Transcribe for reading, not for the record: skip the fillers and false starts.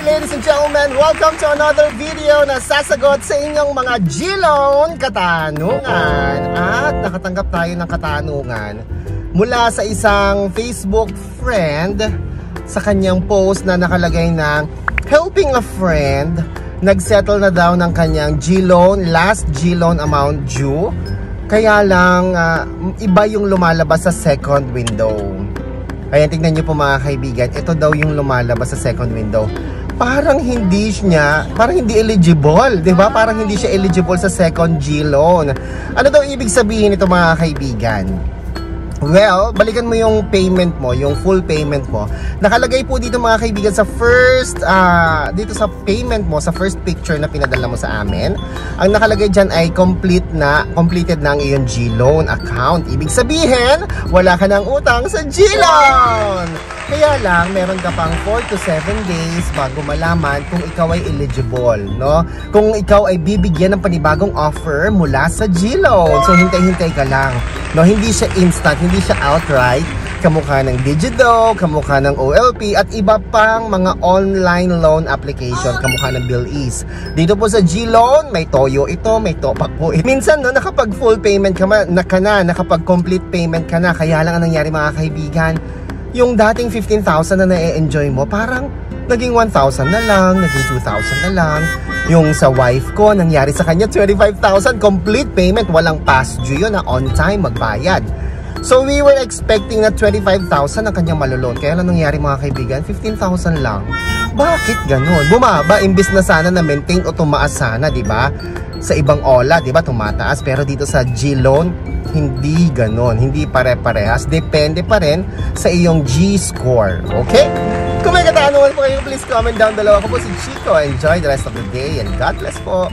ladies and gentlemen, welcome to another video na sasagot sa inyong mga G-Loan katanungan. At nakatanggap tayo ng katanungan mula sa isang Facebook friend sa kanyang post na nakalagay ng helping a friend. Nagsettle na daw ng kanyang G-Loan, last G-Loan amount due. Kaya lang iba yung lumalabas sa second window. Ayan, tignan nyo po mga kaibigan, ito daw yung lumalabas sa second window. Parang hindi eligible, di ba? Parang hindi siya eligible sa second G-Loan. Ano daw ibig sabihin ito mga kaibigan? Well, balikan mo yung payment mo, yung full payment mo. Nakalagay po dito mga kaibigan sa first, dito sa payment mo, sa first picture na pinadala mo sa amin. Ang nakalagay dyan ay completed na ang iyong G-Loan account. Ibig sabihin, wala ka ng utang sa G-Loan! Kaya lang, meron ka pang 4 to 7 days bago malaman kung ikaw ay eligible, no? Kung ikaw ay bibigyan ng panibagong offer mula sa G-Loan. So, hintay-hintay ka lang. No, hindi siya instant, hindi siya outright. Kamukha ng Digido, kamukha ng OLP, at iba pang mga online loan application, kamukha ng BillEase. Dito po sa G-Loan, may toyo ito, may topak po ito. Minsan, no, nakapag full payment ka na, nakapag complete payment ka na. Kaya lang ang nangyari mga kaibigan, yung dating 15,000 na na-enjoy mo, parang naging 1,000 na lang, naging 2,000 na lang. Yung sa wife ko, nangyari sa kanya 25,000 complete payment, walang past due yun, na on time magbayad. So we were expecting na 25,000 ang kanyang malulon. Kaya lang nangyari mga kaibigan, 15,000 lang. Bakit ganun? Bumaba, imbis na sana na maintain o tumaas sana, di ba? Sa ibang OLA, di ba, tumataas. Pero dito sa G-Loan, hindi ganon, hindi pare-parehas. Depende pa rin sa iyong G-score. Okay? Kung may katanungan po kayo, please comment down below. Ako po si Chico. Enjoy the rest of the day and God bless po.